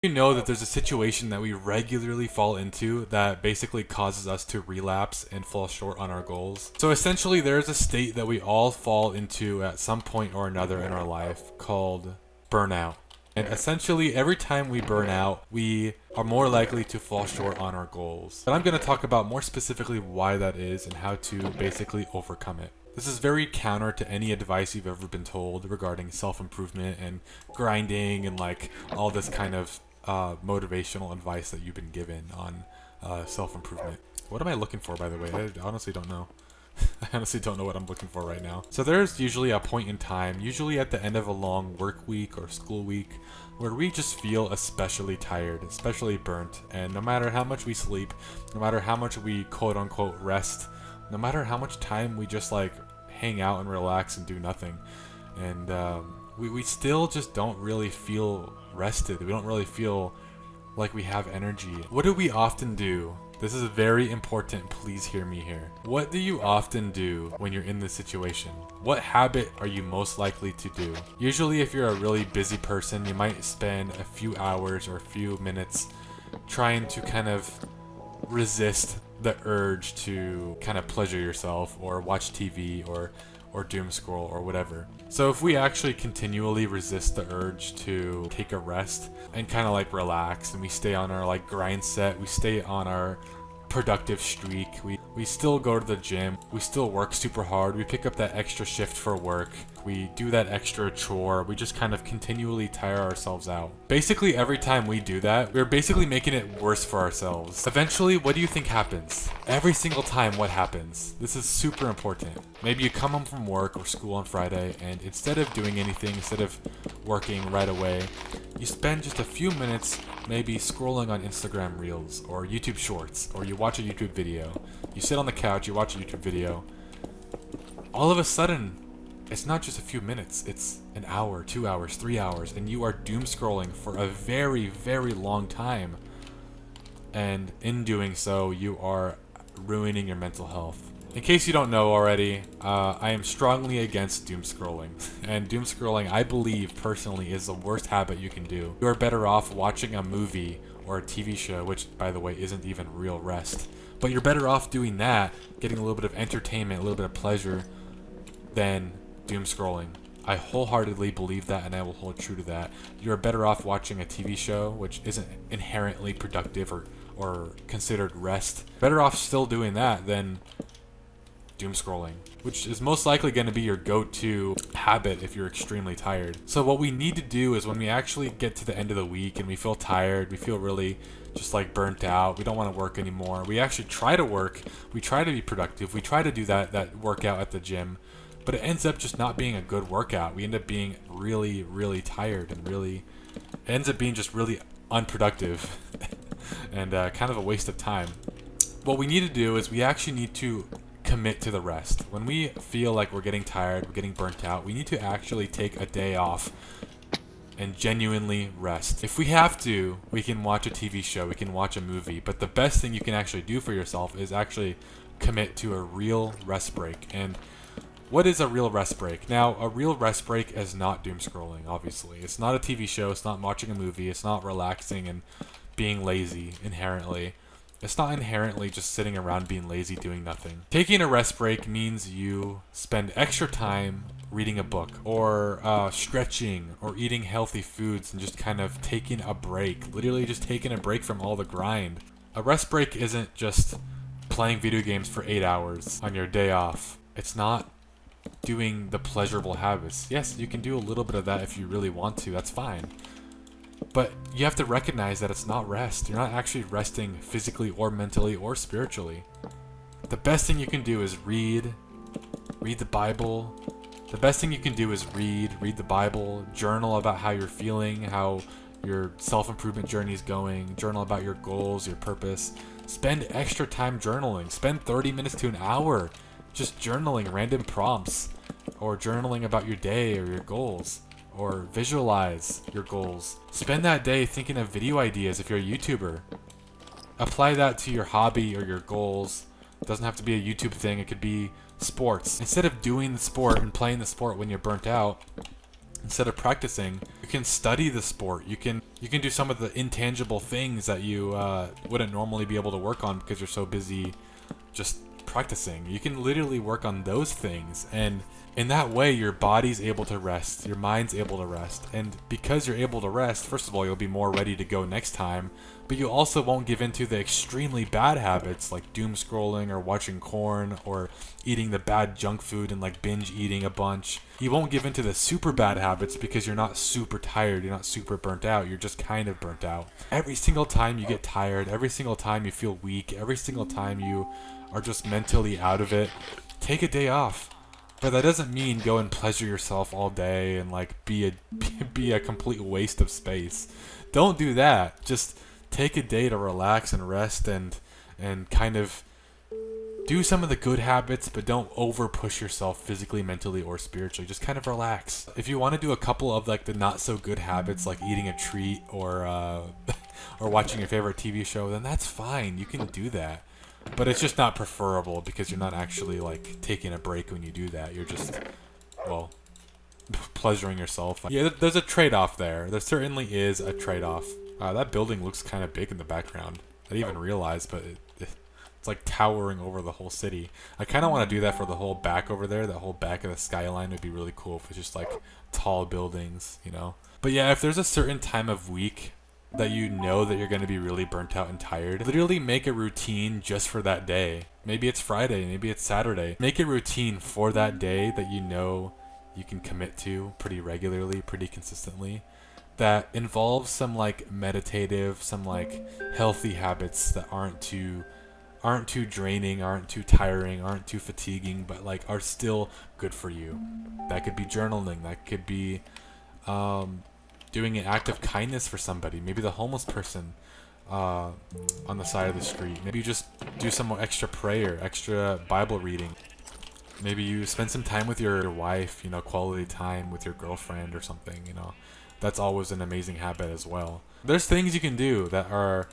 You know that there's a situation that we regularly fall into that basically causes us to relapse and fall short on our goals. So essentially, there's a state that we all fall into at some point or another in our life called burnout. And essentially, every time we burn out, we are more likely to fall short on our goals. But I'm going to talk about more specifically why that is and how to basically overcome it. This is very counter to any advice you've ever been told regarding self-improvement and grinding and like all this kind of motivational advice that you've been given on self-improvement. What am I looking for, by the way? I honestly don't know. I honestly don't know what I'm looking for right now. So there's usually a point in time, usually at the end of a long work week or school week, where we just feel especially tired, especially burnt. And no matter how much we sleep, no matter how much we quote unquote rest, no matter how much time we just like hang out and relax and do nothing, and we still just don't really feel rested. We don't really feel like we have energy. What do we often do? This is very important, please hear me here. What do you often do when you're in this situation? What habit are you most likely to do? Usually if you're a really busy person, you might spend a few hours or a few minutes trying to kind of resist the urge to kind of pleasure yourself or watch TV or doom scroll or whatever. So if we actually continually resist the urge to take a rest and kind of like relax, and we stay on our like grind set, we stay on our productive streak, we still go to the gym, we still work super hard, we pick up that extra shift for work, we do that extra chore, we just kind of continually tire ourselves out. Basically every time we do that, we're basically making it worse for ourselves. Eventually, what do you think happens? Every single time, what happens? This is super important. Maybe you come home from work or school on Friday, and instead of doing anything, instead of working right away, you spend just a few minutes maybe scrolling on Instagram Reels or YouTube Shorts, or you watch a YouTube video. You sit on the couch, you watch a YouTube video. All of a sudden, it's not just a few minutes, it's an hour, 2 hours, 3 hours, and you are doom scrolling for a very, very long time. And in doing so, you are ruining your mental health. In case you don't know already, I am strongly against doom scrolling. And doom scrolling, I believe personally, is the worst habit you can do. You are better off watching a movie or a TV show, which by the way isn't even real rest. But you're better off doing that, getting a little bit of entertainment, a little bit of pleasure, than doom scrolling. I wholeheartedly believe that, and I will hold true to that. You're better off watching a TV show, which isn't inherently productive or considered rest. Better off still doing that than doom scrolling, which is most likely going to be your go-to habit if you're extremely tired. So what we need to do is when we actually get to the end of the week and we feel tired, we feel really just like burnt out, we don't want to work anymore, we actually try to work, we try to be productive, we try to do that workout at the gym, but it ends up just not being a good workout. We end up being really, really tired, and it ends up being just really unproductive and kind of a waste of time. What we need to do is we actually need to commit to the rest. When we feel like we're getting tired, we're getting burnt out, we need to actually take a day off and genuinely rest. If we have to, we can watch a TV show, we can watch a movie, but the best thing you can actually do for yourself is actually commit to a real rest break. And what is a real rest break? Now, a real rest break is not doom scrolling, obviously. It's not a TV show, it's not watching a movie, it's not relaxing and being lazy inherently. It's not inherently just sitting around being lazy doing nothing. Taking a rest break means you spend extra time reading a book or stretching or eating healthy foods and just kind of taking a break. Literally just taking a break from all the grind. A rest break isn't just playing video games for 8 hours on your day off. It's not doing the pleasurable habits. Yes, you can do a little bit of that if you really want to. That's fine. But you have to recognize that it's not rest. You're not actually resting physically or mentally or spiritually. The best thing you can do is read the Bible. The best thing you can do is read the Bible, journal about how you're feeling, how your self-improvement journey is going, journal about your goals, your purpose. Spend extra time journaling. Spend 30 minutes to an hour just journaling random prompts or journaling about your day or your goals. Or visualize your goals. Spend that day thinking of video ideas if you're a YouTuber. Apply that to your hobby or your goals. It doesn't have to be a YouTube thing, it could be sports. Instead of doing the sport and playing the sport when you're burnt out, Instead of practicing, you can study the sport. You can do some of the intangible things that you wouldn't normally be able to work on because you're so busy just practicing. You can literally work on those things, and in that way your body's able to rest, your mind's able to rest. And because you're able to rest, first of all, you'll be more ready to go next time, but you also won't give into the extremely bad habits like doom scrolling or watching porn or eating the bad junk food and like binge eating a bunch. You won't give into the super bad habits because you're not super tired, you're not super burnt out, you're just kind of burnt out. Every single time you get tired, every single time you feel weak, every single time you are just mentally out of it, take a day off. But that doesn't mean go and pleasure yourself all day and like be a complete waste of space. Don't do that. Just take a day to relax and rest and kind of do some of the good habits, but don't over push yourself physically, mentally, or spiritually. Just kind of relax. If you want to do a couple of like the not so good habits, like eating a treat or or watching your favorite TV show, then that's fine. You can do that. But it's just not preferable because you're not actually like taking a break when you do that. You're just, well, pleasuring yourself. Yeah, there's a trade-off there. There certainly is a trade-off. That building looks kind of big in the background. I didn't even realize, but it's like towering over the whole city. I kind of want to do that for the whole back over there. That whole back of the skyline would be really cool if it's just like tall buildings, you know? But yeah, if there's a certain time of week that you know that you're going to be really burnt out and tired, literally make a routine just for that day. Maybe it's Friday, maybe it's Saturday. Make a routine for that day that you know you can commit to pretty regularly, pretty consistently, that involves some like meditative, some like healthy habits that aren't too draining, aren't too tiring, aren't too fatiguing, but like are still good for you. That could be journaling, that could be doing an act of kindness for somebody, maybe the homeless person on the side of the street. Maybe you just do some more extra prayer, extra Bible reading. Maybe you spend some time with your wife, you know, quality time with your girlfriend or something, you know. That's always an amazing habit as well. There's things you can do that are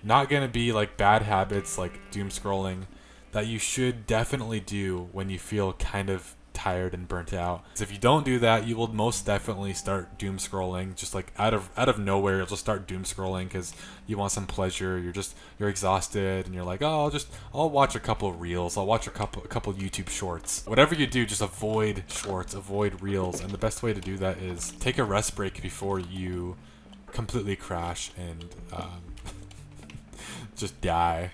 not going to be like bad habits like doom scrolling that you should definitely do when you feel kind of tired and burnt out. So if you don't do that, you will most definitely start doom scrolling. Just like out of nowhere, you'll just start doom scrolling because you want some pleasure. You're exhausted and you're like, oh, I'll watch a couple of reels. I'll watch a couple YouTube shorts. Whatever you do, just avoid shorts, avoid reels. And the best way to do that is take a rest break before you completely crash and just die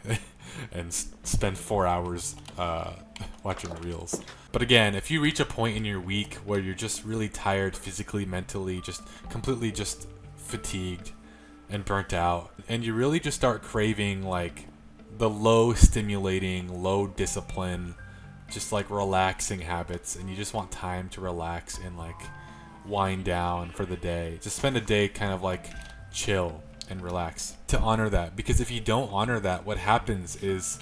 and spend 4 hours watching reels. But again, if you reach a point in your week where you're just really tired physically, mentally, just completely just fatigued and burnt out, and you really just start craving like the low stimulating, low discipline, just like relaxing habits, and you just want time to relax and like wind down for the day, just spend a day kind of like chill and relax, to honor that. Because if you don't honor that, what happens is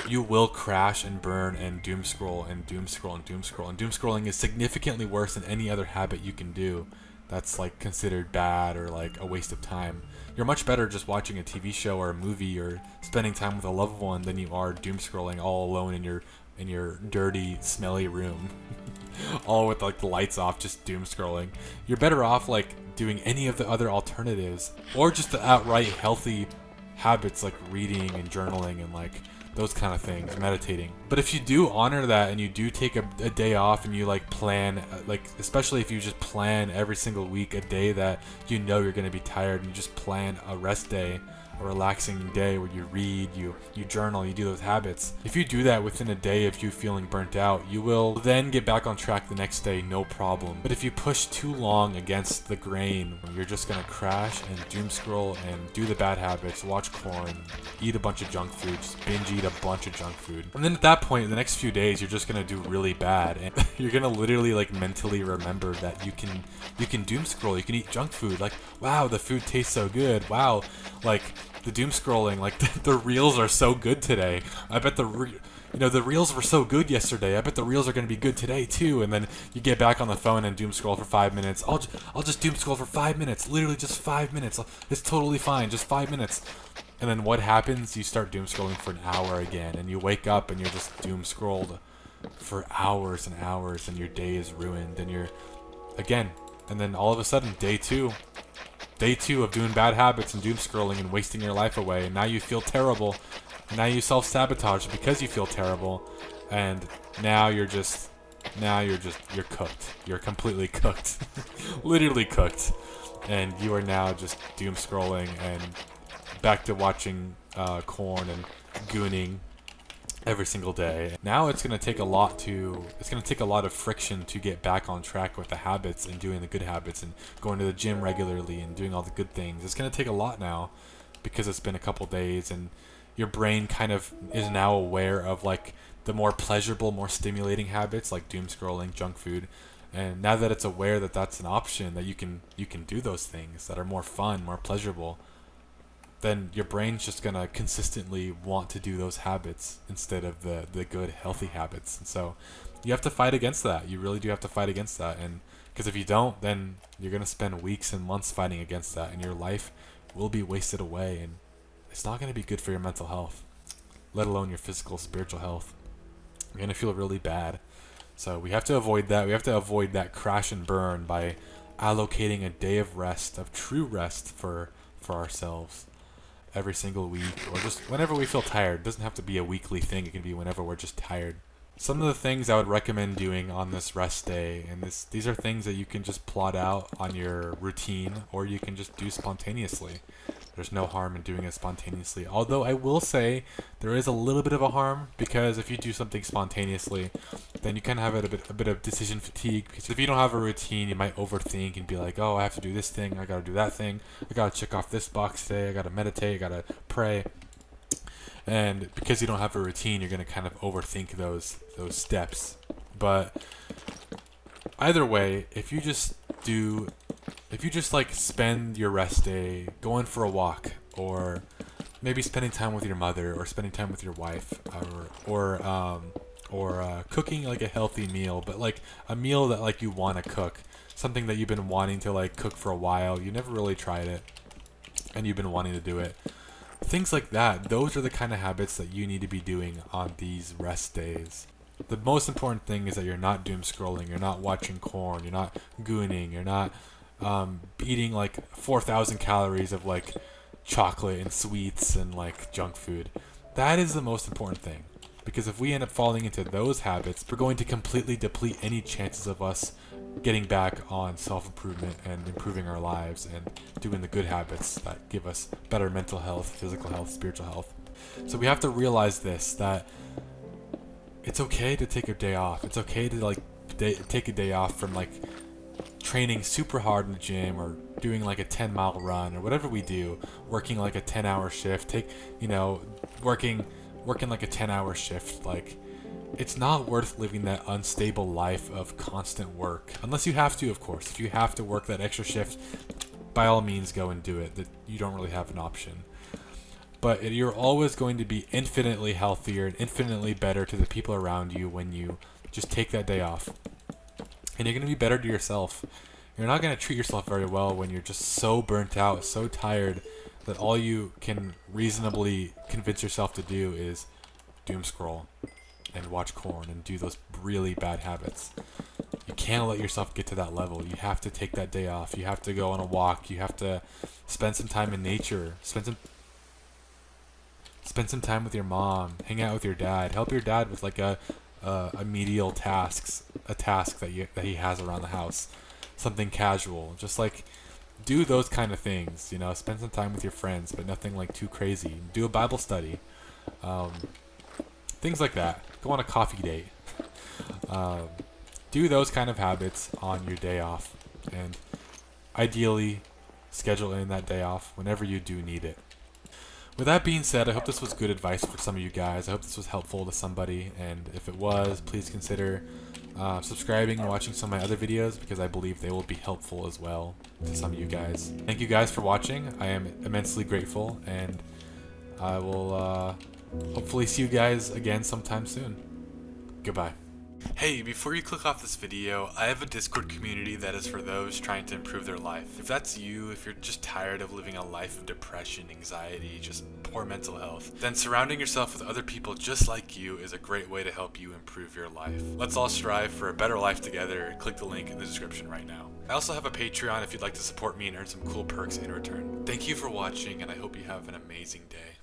you will crash and burn and doom scroll and doom scroll and doom scroll. And doom scrolling is significantly worse than any other habit you can do that's like considered bad or like a waste of time. You're much better just watching a TV show or a movie or spending time with a loved one than you are doom scrolling all alone in your dirty, smelly room. All with like the lights off, just doom scrolling. You're better off like doing any of the other alternatives, or just the outright healthy habits like reading and journaling and like those kind of things, meditating. But if you do honor that and you do take a day off and you like plan, like especially if you just plan every single week a day that you know you're going to be tired, and you just plan a rest day, a relaxing day where you read, you journal, you do those habits. If you do that within a day of you feeling burnt out, you will then get back on track the next day, no problem. But if you push too long against the grain, you're just gonna crash and doom scroll and do the bad habits, watch porn, eat a bunch of junk food, just binge eat a bunch of junk food. And then at that point, the next few days, you're just gonna do really bad, and you're gonna literally like mentally remember that you can doom scroll, you can eat junk food. Like, wow, the food tastes so good. Wow, like the doom scrolling, like the reels are so good today. I bet the reels were so good yesterday. I bet the reels are going to be good today too. And then you get back on the phone and doom scroll for 5 minutes. I'll just doom scroll for 5 minutes. Literally just 5 minutes. It's totally fine. Just 5 minutes. And then what happens? You start doom scrolling for an hour again, and you wake up and you're just doom scrolled for hours and hours, and your day is ruined, and again. And then all of a sudden, day two of doing bad habits and doom scrolling and wasting your life away, and now you feel terrible. And now you self-sabotage because you feel terrible, and now you're cooked. You're completely cooked. Literally cooked. And you are now just doom scrolling and back to watching corn and gooning every single day. Now it's gonna take a lot of friction to get back on track with the habits and doing the good habits and going to the gym regularly and doing all the good things. It's gonna take a lot now because it's been a couple days, and your brain kind of is now aware of like the more pleasurable, more stimulating habits like doom scrolling, junk food. And now that it's aware that that's an option, that you can do those things that are more fun, more pleasurable, then your brain's just gonna consistently want to do those habits instead of the good, healthy habits. And so you have to fight against that. You really do have to fight against that. And because if you don't, then you're gonna spend weeks and months fighting against that, and your life will be wasted away, and it's not gonna be good for your mental health, let alone your physical, spiritual health. You're gonna feel really bad. So we have to avoid that. We have to avoid that crash and burn by allocating a day of rest, of true rest for ourselves every single week, or just whenever we feel tired. It doesn't have to be a weekly thing. It can be whenever we're just tired. Some of the things I would recommend doing on this rest day, and these are things that you can just plot out on your routine, or you can just do spontaneously. There's no harm in doing it spontaneously. Although I will say there is a little bit of a harm, because if you do something spontaneously, then you kind of have a bit of decision fatigue. Because if you don't have a routine, you might overthink and be like, oh, I have to do this thing, I gotta do that thing, I gotta check off this box today, I gotta meditate, I gotta pray. And because you don't have a routine, you're gonna kind of overthink those steps. But either way, if you just like spend your rest day going for a walk, or maybe spending time with your mother, or spending time with your wife, or cooking like a healthy meal, but like a meal that like you want to cook, something that you've been wanting to like cook for a while, you never really tried it, and you've been wanting to do it. Things like that, those are the kind of habits that you need to be doing on these rest days. The most important thing is that you're not doom scrolling, you're not watching corn, you're not gooning, you're not eating like 4,000 calories of like chocolate and sweets and like junk food. That is the most important thing, because if we end up falling into those habits, we're going to completely deplete any chances of us getting back on self-improvement and improving our lives and doing the good habits that give us better mental health, physical health, spiritual health. So we have to realize this, that it's okay to take a day off. It's okay to like take a day off from like training super hard in the gym, or doing like a 10-mile run, or whatever we do, working like a 10-hour shift, working like a 10-hour shift. Like, it's not worth living that unstable life of constant work, unless you have to, of course. If you have to work that extra shift, by all means go and do it. That you don't really have an option. But you're always going to be infinitely healthier and infinitely better to the people around you when you just take that day off. And you're going to be better to yourself. You're not going to treat yourself very well when you're just so burnt out, so tired, that all you can reasonably convince yourself to do is doom scroll and watch corn and do those really bad habits. You can't let yourself get to that level. You have to take that day off. You have to go on a walk. You have to spend some time in nature. Spend some time with your mom. Hang out with your dad. Help your dad with like a menial task that he has around the house. Something casual. Just like do those kind of things. Spend some time with your friends, but nothing like too crazy. Do a Bible study. Things like that. Go on a coffee date. Do those kind of habits on your day off, and ideally schedule in that day off whenever you do need it. With that being said, I hope this was good advice for some of you guys. I hope this was helpful to somebody, and if it was, please consider subscribing and watching some of my other videos, because I believe they will be helpful as well to some of you guys. Thank you guys for watching. I am immensely grateful, and I will hopefully see you guys again sometime soon. Goodbye. Hey, before you click off this video, I have a Discord community that is for those trying to improve their life. If that's you, if you're just tired of living a life of depression, anxiety, just poor mental health, then surrounding yourself with other people just like you is a great way to help you improve your life. Let's all strive for a better life together. Click the link in the description right now. I also have a Patreon if you'd like to support me and earn some cool perks in return. Thank you for watching, and I hope you have an amazing day.